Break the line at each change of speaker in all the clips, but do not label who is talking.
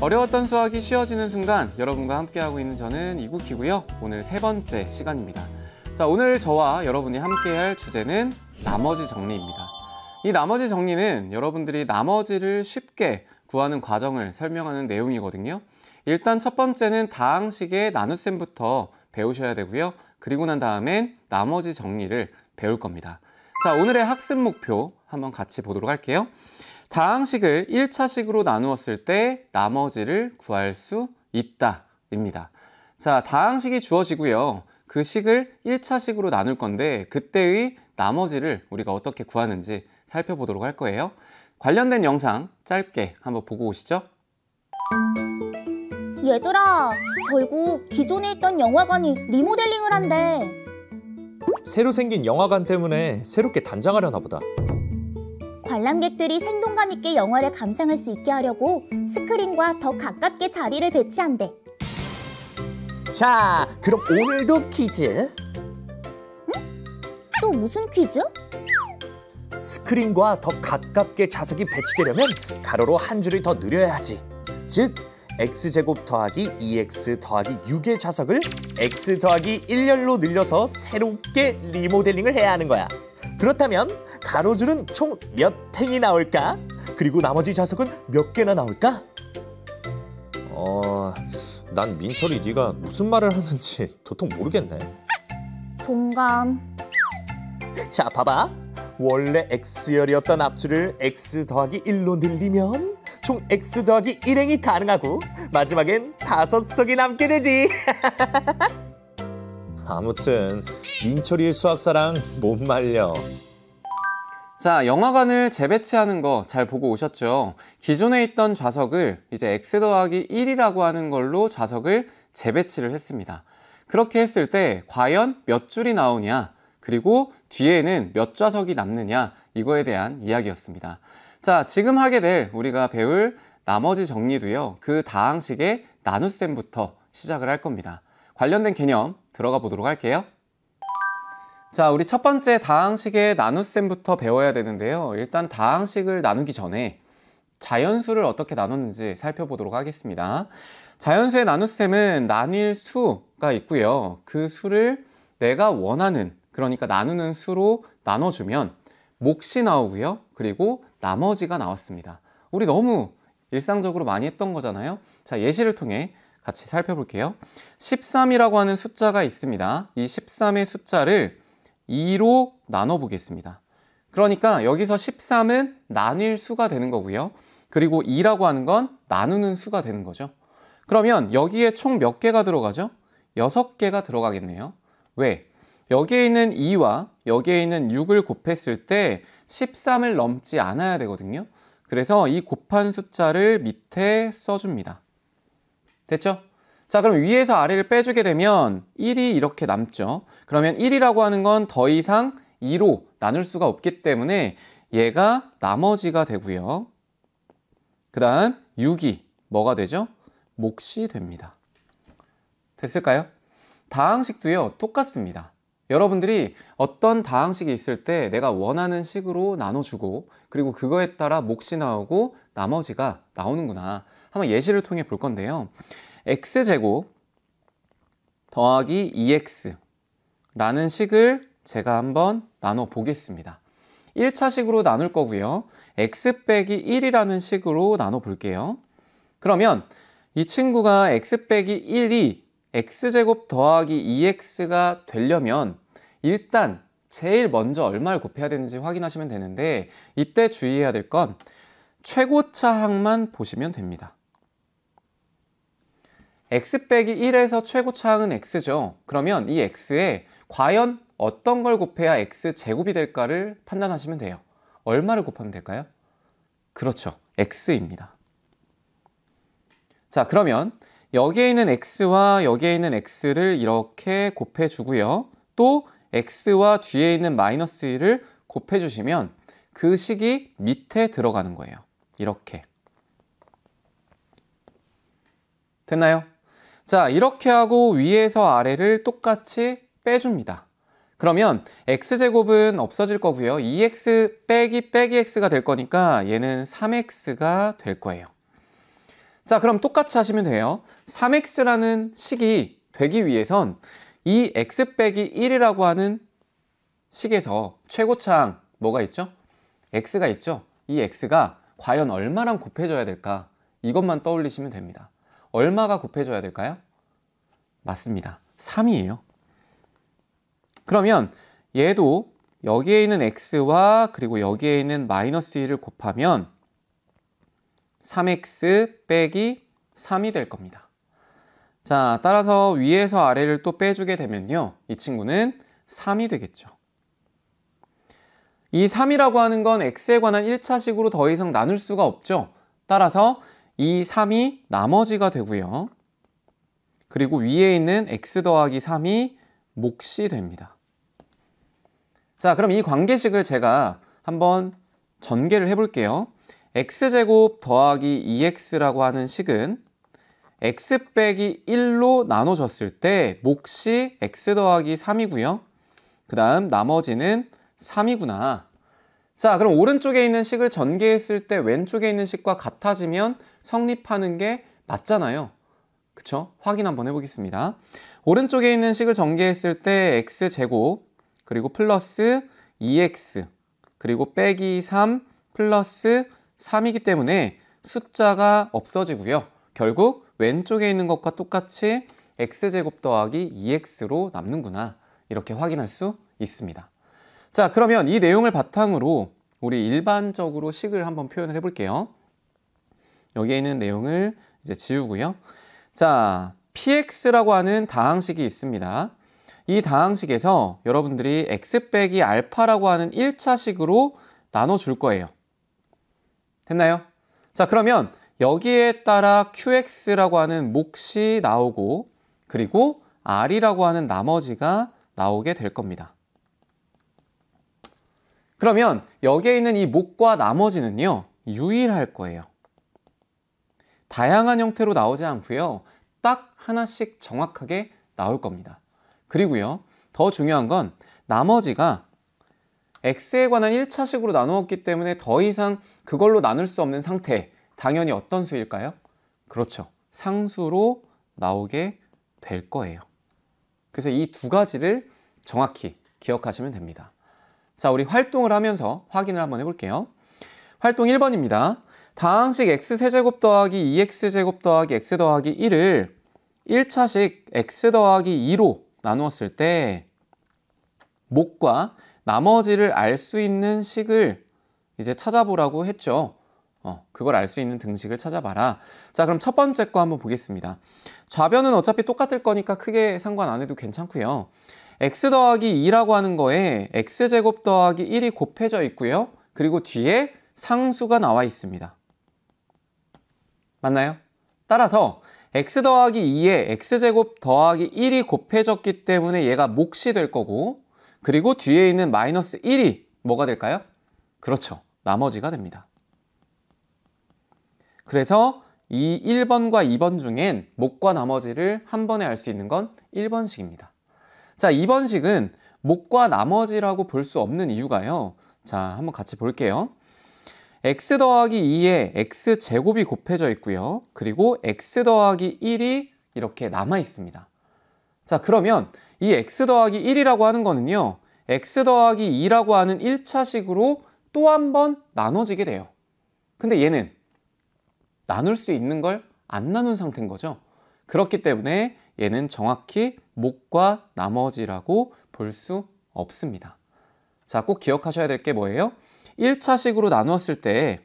어려웠던 수학이 쉬워지는 순간 여러분과 함께하고 있는 저는 이국희고요. 오늘 세 번째 시간입니다. 자, 오늘 저와 여러분이 함께할 주제는 나머지 정리입니다. 이 나머지 정리는 여러분들이 나머지를 쉽게 구하는 과정을 설명하는 내용이거든요. 일단 첫 번째는 다항식의 나눗셈부터 배우셔야 되고요. 그리고 난 다음엔 나머지 정리를 배울 겁니다. 자, 오늘의 학습 목표 한번 같이 보도록 할게요. 다항식을 1차식으로 나누었을 때 나머지를 구할 수 있다 입니다. 자, 다항식이 주어지고요. 그 식을 1차식으로 나눌 건데 그때의 나머지를 우리가 어떻게 구하는지 살펴보도록 할 거예요. 관련된 영상 짧게 한번 보고 오시죠.
얘들아, 결국 기존에 있던 영화관이 리모델링을 한대.
새로 생긴 영화관 때문에 새롭게 단장하려나 보다.
관람객들이 생동감 있게 영화를 감상할 수 있게 하려고 스크린과 더 가깝게 자리를 배치한대.
자, 그럼 오늘도 퀴즈.
또 무슨 퀴즈?
스크린과 더 가깝게 좌석이 배치되려면 가로로 한 줄을 더 늘려야 하지. 즉, x제곱 더하기 2x 더하기 6의 좌석을 x 더하기 1열로 늘려서 새롭게 리모델링을 해야 하는 거야. 그렇다면 가로줄은 총 몇 행이 나올까? 그리고 나머지 좌석은 몇 개나 나올까? 난 민철이 네가 무슨 말을 하는지 도통 모르겠네.
동감.
자, 봐봐. 원래 x열이었던 앞줄을 x 더하기 1로 늘리면 총 x 더하기 1행이 가능하고 마지막엔 5석이 남게 되지. 아무튼 민철이의 수학사랑 못 말려.
자, 영화관을 재배치하는 거 잘 보고 오셨죠? 기존에 있던 좌석을 이제 x 더하기 1이라고 하는 걸로 좌석을 재배치를 했습니다. 그렇게 했을 때 과연 몇 줄이 나오냐, 그리고 뒤에는 몇 좌석이 남느냐, 이거에 대한 이야기였습니다. 자, 지금 하게 될 우리가 배울 나머지 정리도요, 그 다항식의 나눗셈부터 시작을 할 겁니다. 관련된 개념 들어가 보도록 할게요. 자, 우리 첫 번째 다항식의 나눗셈부터 배워야 되는데요. 일단 다항식을 나누기 전에 자연수를 어떻게 나눴는지 살펴보도록 하겠습니다. 자연수의 나눗셈은 나뉠 수가 있고요. 그 수를 내가 원하는, 그러니까 나누는 수로 나눠주면 몫이 나오고요. 그리고 나머지가 나왔습니다. 우리 너무 일상적으로 많이 했던 거잖아요. 자, 예시를 통해 같이 살펴볼게요. 13이라고 하는 숫자가 있습니다. 이 13의 숫자를 2로 나눠보겠습니다. 그러니까 여기서 13은 나뉠 수가 되는 거고요. 그리고 2라고 하는 건 나누는 수가 되는 거죠. 그러면 여기에 총 몇 개가 들어가죠? 6개가 들어가겠네요. 왜? 여기에 있는 2와 여기에 있는 6을 곱했을 때 13을 넘지 않아야 되거든요. 그래서 이 곱한 숫자를 밑에 써줍니다. 됐죠? 자, 그럼 위에서 아래를 빼주게 되면 1이 이렇게 남죠. 그러면 1이라고 하는 건 더 이상 2로 나눌 수가 없기 때문에 얘가 나머지가 되고요. 그 다음 6이 뭐가 되죠? 몫이 됩니다. 됐을까요? 다항식도요, 똑같습니다. 여러분들이 어떤 다항식이 있을 때 내가 원하는 식으로 나눠주고 그리고 그거에 따라 몫이 나오고 나머지가 나오는구나. 한번 예시를 통해 볼 건데요. x제곱 더하기 2x 라는 식을 제가 한번 나눠 보겠습니다. 1차식으로 나눌 거고요. x 빼기 1이라는 식으로 나눠 볼게요. 그러면 이 친구가 x 빼기 1이 x제곱 더하기 2x가 되려면 일단 제일 먼저 얼마를 곱해야 되는지 확인하시면 되는데 이때 주의해야 될 건 최고차 항만 보시면 됩니다. x 빼기 1에서 최고차 항은 x죠. 그러면 이 x에 과연 어떤 걸 곱해야 x제곱이 될까를 판단하시면 돼요. 얼마를 곱하면 될까요? 그렇죠. x입니다. 자, 그러면 여기에 있는 x와 여기에 있는 x를 이렇게 곱해주고요. 또 x와 뒤에 있는 마이너스 1을 곱해주시면 그 식이 밑에 들어가는 거예요. 이렇게. 됐나요? 자, 이렇게 하고 위에서 아래를 똑같이 빼줍니다. 그러면 x제곱은 없어질 거고요. 2x 빼기 x가 될 거니까 얘는 3x가 될 거예요. 자, 그럼 똑같이 하시면 돼요. 3x라는 식이 되기 위해선 이 x 빼기 1이라고 하는 식에서 최고차항 뭐가 있죠? x가 있죠? 이 x가 과연 얼마랑 곱해져야 될까? 이것만 떠올리시면 됩니다. 얼마가 곱해져야 될까요? 맞습니다. 3이에요. 그러면 얘도 여기에 있는 x와 그리고 여기에 있는 마이너스 1을 곱하면 3x 빼기 3이 될 겁니다. 자, 따라서 위에서 아래를 또 빼주게 되면요. 이 친구는 3이 되겠죠. 이 3이라고 하는 건 x에 관한 1차식으로 더 이상 나눌 수가 없죠. 따라서 이 3이 나머지가 되고요. 그리고 위에 있는 x 더하기 3이 몫이 됩니다. 자, 그럼 이 관계식을 제가 한번 전개를 해볼게요. x제곱 더하기 2x라고 하는 식은 x 빼기 1로 나눠졌을 때 몫이 x 더하기 3이고요. 그 다음 나머지는 3이구나. 자, 그럼 오른쪽에 있는 식을 전개했을 때 왼쪽에 있는 식과 같아지면 성립하는 게 맞잖아요. 그쵸? 확인 한번 해보겠습니다. 오른쪽에 있는 식을 전개했을 때 x제곱 그리고 플러스 2x 그리고 빼기 3 플러스 3이기 때문에 숫자가 없어지고요. 결국 왼쪽에 있는 것과 똑같이 x제곱 더하기 2x로 남는구나. 이렇게 확인할 수 있습니다. 자, 그러면 이 내용을 바탕으로 우리 일반적으로 식을 한번 표현을 해볼게요. 여기에 있는 내용을 이제 지우고요. 자, px라고 하는 다항식이 있습니다. 이 다항식에서 여러분들이 x 빼기 알파라고 하는 1차식으로 나눠줄 거예요. 됐나요? 자, 그러면 여기에 따라 qx라고 하는 몫이 나오고 그리고 r이라고 하는 나머지가 나오게 될 겁니다. 그러면 여기에 있는 이 몫과 나머지는요, 유일할 거예요. 다양한 형태로 나오지 않고요. 딱 하나씩 정확하게 나올 겁니다. 그리고요, 더 중요한 건 나머지가 x에 관한 1차식으로 나누었기 때문에 더 이상 그걸로 나눌 수 없는 상태, 당연히 어떤 수일까요? 그렇죠. 상수로 나오게 될 거예요. 그래서 이 두 가지를 정확히 기억하시면 됩니다. 자, 우리 활동을 하면서 확인을 한번 해볼게요. 활동 1번입니다. 다항식 x세제곱 더하기 2x제곱 더하기 x 더하기 1을 1차식 x 더하기 2로 나누었을 때 몫과 나머지를 알 수 있는 식을 이제 찾아보라고 했죠. 그걸 알 수 있는 등식을 찾아봐라. 자, 그럼 첫 번째 거 한번 보겠습니다. 좌변은 어차피 똑같을 거니까 크게 상관 안 해도 괜찮고요. x 더하기 2라고 하는 거에 x제곱 더하기 1이 곱해져 있고요. 그리고 뒤에 상수가 나와 있습니다. 맞나요? 따라서 x 더하기 2에 x제곱 더하기 1이 곱해졌기 때문에 얘가 몫이 될 거고, 그리고 뒤에 있는 마이너스 1이 뭐가 될까요? 그렇죠. 나머지가 됩니다. 그래서 이 1번과 2번 중엔 몫과 나머지를 한 번에 알 수 있는 건 1번식입니다. 자, 2번식은 몫과 나머지라고 볼 수 없는 이유가요. 자, 한번 같이 볼게요. x 더하기 2에 x제곱이 곱해져 있고요. 그리고 x 더하기 1이 이렇게 남아 있습니다. 자, 그러면 이 x 더하기 1이라고 하는 거는요, x 더하기 2라고 하는 1차식으로 또 한 번 나눠지게 돼요. 근데 얘는 나눌 수 있는 걸 안 나눈 상태인 거죠. 그렇기 때문에 얘는 정확히 몫과 나머지라고 볼 수 없습니다. 자, 꼭 기억하셔야 될 게 뭐예요? 1차식으로 나누었을 때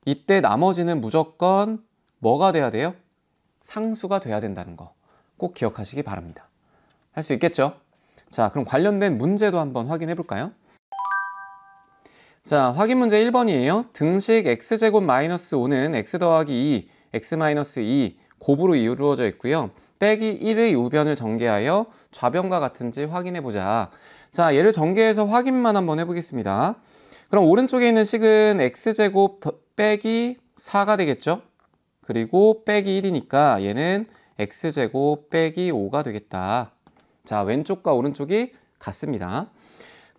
이때 나머지는 무조건 뭐가 돼야 돼요? 상수가 돼야 된다는 거 꼭 기억하시기 바랍니다. 할 수 있겠죠? 자, 그럼 관련된 문제도 한번 확인해 볼까요? 자, 확인 문제 1번이에요. 등식 x제곱 마이너스 5는 x 더하기 2, x 마이너스 2 곱으로 이루어져 있고요. 빼기 1의 우변을 전개하여 좌변과 같은지 확인해 보자. 자, 얘를 전개해서 확인만 한번 해보겠습니다. 그럼 오른쪽에 있는 식은 x제곱 빼기 4가 되겠죠? 그리고 빼기 1이니까 얘는 x제곱 빼기 5가 되겠다. 자, 왼쪽과 오른쪽이 같습니다.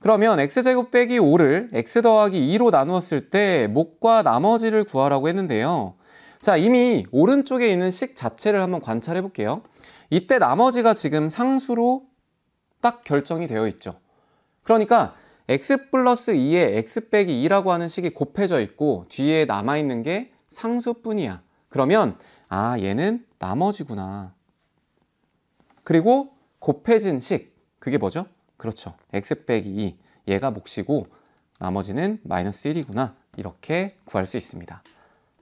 그러면 x제곱 빼기 5를 x 더하기 2로 나누었을 때 몫과 나머지를 구하라고 했는데요. 자, 이미 오른쪽에 있는 식 자체를 한번 관찰해 볼게요. 이때 나머지가 지금 상수로 딱 결정이 되어 있죠. 그러니까 x 플러스 2에 x 빼기 2라고 하는 식이 곱해져 있고 뒤에 남아있는 게 상수뿐이야. 그러면 얘는 나머지구나. 그리고 곱해진 식, 그게 뭐죠? 그렇죠. x 빼기 2, 얘가 몫이고 나머지는 마이너스 1이구나. 이렇게 구할 수 있습니다.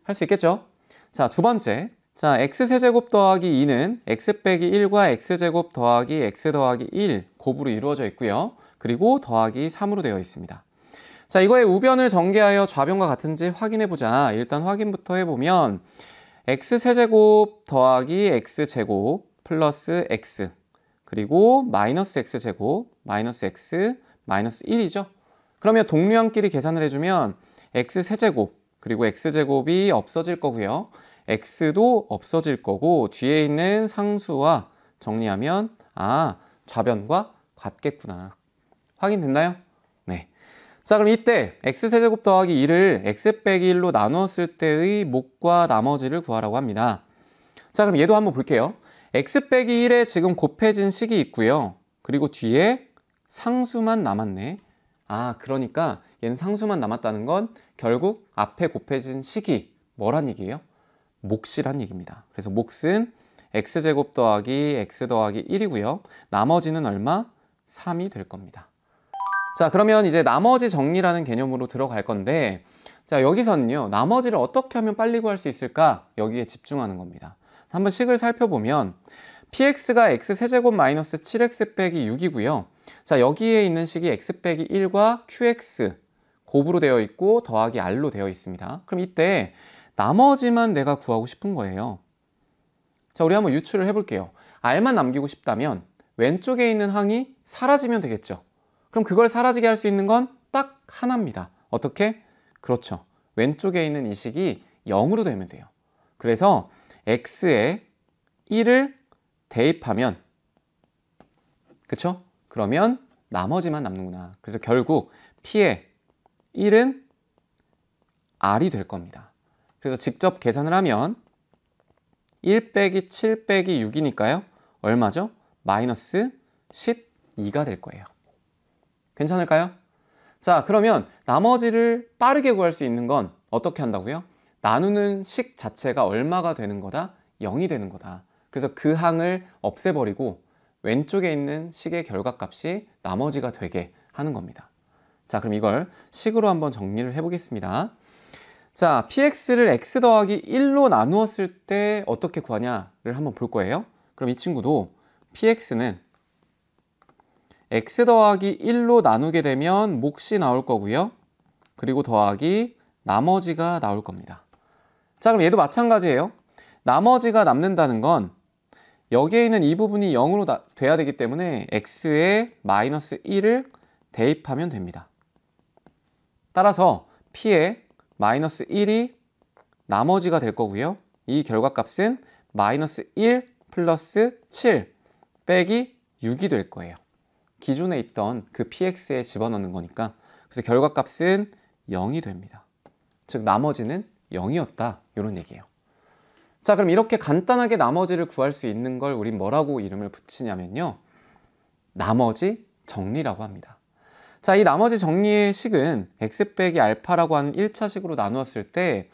할 수 있겠죠? 자, 두 번째. 자, x세제곱 더하기 2는 x 빼기 1과 x제곱 더하기 x 더하기 1 곱으로 이루어져 있고요. 그리고 더하기 3으로 되어 있습니다. 자, 이거의 우변을 전개하여 좌변과 같은지 확인해 보자. 일단 확인부터 해보면 x세제곱 더하기 x제곱 플러스 x 그리고 마이너스 x제곱 마이너스 x 마이너스 1이죠. 그러면 동류항끼리 계산을 해주면 x세제곱 그리고 x제곱이 없어질 거고요. x도 없어질 거고 뒤에 있는 상수와 정리하면 좌변과 같겠구나. 확인됐나요? 네. 자, 그럼 이때 x세제곱 더하기 2를 x 빼기 1로 나누었을 때의 몫과 나머지를 구하라고 합니다. 자, 그럼 얘도 한번 볼게요. x 빼기 1에 지금 곱해진 식이 있고요. 그리고 뒤에 상수만 남았네. 그러니까 얘는 상수만 남았다는 건 결국 앞에 곱해진 식이 뭐란 얘기예요? 몫이란 얘기입니다. 그래서 몫은 x제곱 더하기 x 더하기 1이고요. 나머지는 얼마? 3이 될 겁니다. 자, 그러면 이제 나머지 정리라는 개념으로 들어갈 건데, 자, 여기서는요, 나머지를 어떻게 하면 빨리 구할 수 있을까? 여기에 집중하는 겁니다. 한번 식을 살펴보면 px가 x세제곱 마이너스 7x 빼기 6이고요. 자, 여기에 있는 식이 x 빼기 1과 qx 곱으로 되어 있고 더하기 r로 되어 있습니다. 그럼 이때 나머지만 내가 구하고 싶은 거예요. 자, 우리 한번 유추를 해볼게요. r만 남기고 싶다면 왼쪽에 있는 항이 사라지면 되겠죠. 그럼 그걸 사라지게 할 수 있는 건 딱 하나입니다. 어떻게? 그렇죠. 왼쪽에 있는 이 식이 0으로 되면 돼요. 그래서 x에 1을 대입하면, 그쵸? 그러면 나머지만 남는구나. 그래서 결국 p의 1은 r이 될 겁니다. 그래서 직접 계산을 하면 1 빼기 7 빼기 6이니까요. 얼마죠? 마이너스 12가 될 거예요. 괜찮을까요? 자, 그러면 나머지를 빠르게 구할 수 있는 건 어떻게 한다고요? 나누는 식 자체가 얼마가 되는 거다? 0이 되는 거다. 그래서 그 항을 없애버리고 왼쪽에 있는 식의 결과값이 나머지가 되게 하는 겁니다. 자, 그럼 이걸 식으로 한번 정리를 해보겠습니다. 자, px를 x 더하기 1로 나누었을 때 어떻게 구하냐를 한번 볼 거예요. 그럼 이 친구도 px는 x 더하기 1로 나누게 되면 몫이 나올 거고요. 그리고 더하기 나머지가 나올 겁니다. 자, 그럼 얘도 마찬가지예요. 나머지가 남는다는 건 여기에 있는 이 부분이 0으로 돼야 되기 때문에 x에 마이너스 1을 대입하면 됩니다. 따라서 p에 마이너스 1이 나머지가 될 거고요. 이 결과값은 마이너스 1 플러스 7 빼기 6이 될 거예요. 기존에 있던 그 px에 집어넣는 거니까. 그래서 결과값은 0이 됩니다. 즉 나머지는 0이었다. 이런 얘기예요. 자, 그럼 이렇게 간단하게 나머지를 구할 수 있는 걸 우린 뭐라고 이름을 붙이냐면요. 나머지 정리라고 합니다. 자, 이 나머지 정리의 식은 x 빼기 알파라고 하는 1차 식으로 나누었을 때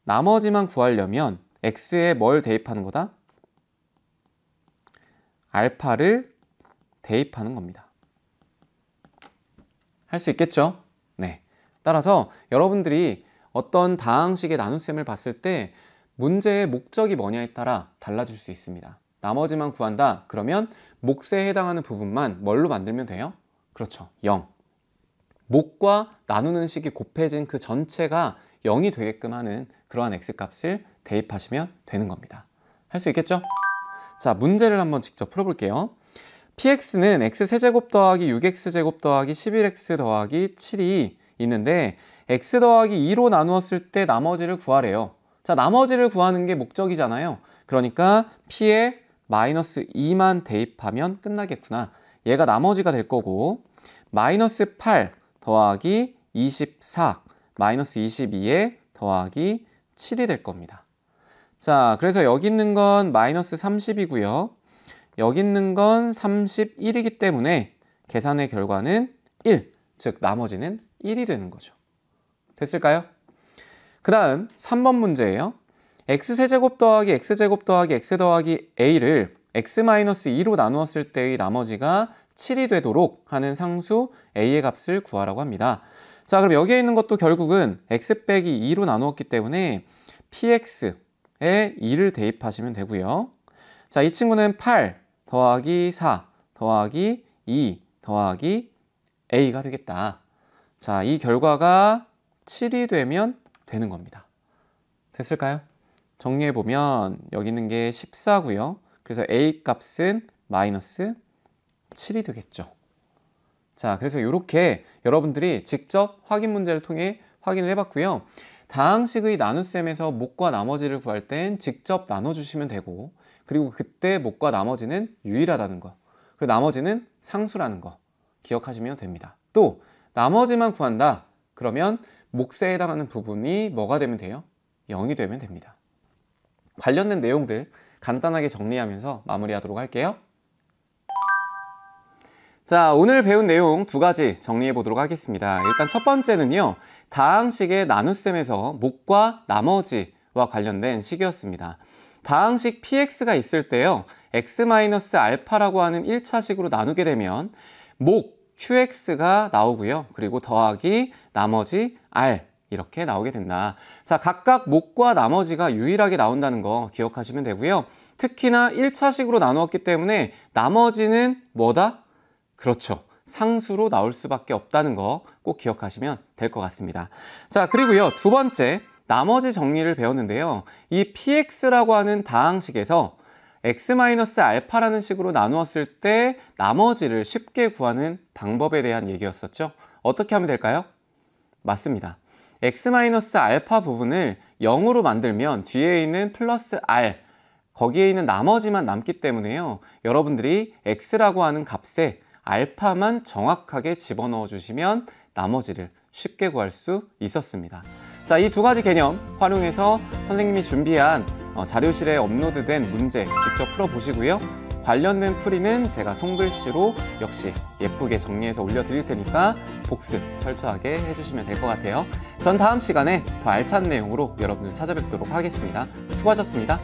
나머지만 구하려면 x에 뭘 대입하는 거다? 알파를 대입하는 겁니다. 할 수 있겠죠? 네. 따라서 여러분들이 어떤 다항식의 나눗셈을 봤을 때 문제의 목적이 뭐냐에 따라 달라질 수 있습니다. 나머지만 구한다? 그러면 몫에 해당하는 부분만 뭘로 만들면 돼요? 그렇죠. 0. 몫과 나누는 식이 곱해진 그 전체가 0이 되게끔 하는 그러한 x값을 대입하시면 되는 겁니다. 할 수 있겠죠? 자, 문제를 한번 직접 풀어볼게요. px는 x세제곱 더하기 6x제곱 더하기 11x 더하기 7이 있는데 x 더하기 2로 나누었을 때 나머지를 구하래요. 자, 나머지를 구하는 게 목적이잖아요. 그러니까 p에 마이너스 2만 대입하면 끝나겠구나. 얘가 나머지가 될 거고 마이너스 8 더하기 24 마이너스 22에 더하기 7이 될 겁니다. 자, 그래서 여기 있는 건 마이너스 30이고요. 여기 있는 건 31이기 때문에 계산의 결과는 1, 즉 나머지는 1이 되는 거죠. 됐을까요? 그 다음 3번 문제예요. x세제곱 더하기 x제곱 더하기 x 더하기 a를 x-2로 나누었을 때의 나머지가 7이 되도록 하는 상수 a의 값을 구하라고 합니다. 자, 그럼 여기에 있는 것도 결국은 x 빼기 2로 나누었기 때문에 px에 2를 대입하시면 되고요. 자, 이 친구는 8 더하기 4 더하기 2 더하기 a가 되겠다. 자, 이 결과가 7이 되면 되는 겁니다. 됐을까요? 정리해보면 여기 있는 게 14고요. 그래서 a 값은 마이너스 7이 되겠죠. 자, 그래서 이렇게 여러분들이 직접 확인 문제를 통해 확인을 해봤고요. 다항식의 나눗셈에서 목과 나머지를 구할 땐 직접 나눠주시면 되고, 그리고 그때 목과 나머지는 유일하다는 거, 그리고 나머지는 상수라는 거 기억하시면 됩니다. 또 나머지만 구한다 그러면 몫에 해당하는 부분이 뭐가 되면 돼요? 0이 되면 됩니다. 관련된 내용들 간단하게 정리하면서 마무리하도록 할게요. 자, 오늘 배운 내용 두 가지 정리해 보도록 하겠습니다. 일단 첫 번째는요, 다항식의 나눗셈에서 목과 나머지와 관련된 식이었습니다. 다항식 px가 있을 때요, x-알파라고 하는 1차식으로 나누게 되면 목 qx가 나오고요. 그리고 더하기 나머지 r 이렇게 나오게 된다. 자, 각각 목과 나머지가 유일하게 나온다는 거 기억하시면 되고요. 특히나 1차식으로 나누었기 때문에 나머지는 뭐다? 그렇죠. 상수로 나올 수밖에 없다는 거 꼭 기억하시면 될 것 같습니다. 자, 그리고요, 두 번째 나머지 정리를 배웠는데요. 이 px라고 하는 다항식에서 x-알파라는 식으로 나누었을 때 나머지를 쉽게 구하는 방법에 대한 얘기였었죠. 어떻게 하면 될까요? 맞습니다. x-알파 부분을 0으로 만들면 뒤에 있는 플러스 r, 거기에 있는 나머지만 남기 때문에요. 여러분들이 x라고 하는 값에 알파만 정확하게 집어넣어 주시면 나머지를 쉽게 구할 수 있었습니다. 자, 이 두 가지 개념 활용해서 선생님이 준비한 자료실에 업로드된 문제 직접 풀어보시고요. 관련된 풀이는 제가 손글씨로 역시 예쁘게 정리해서 올려드릴 테니까 복습 철저하게 해주시면 될 것 같아요. 전 다음 시간에 더 알찬 내용으로 여러분들 찾아뵙도록 하겠습니다. 수고하셨습니다.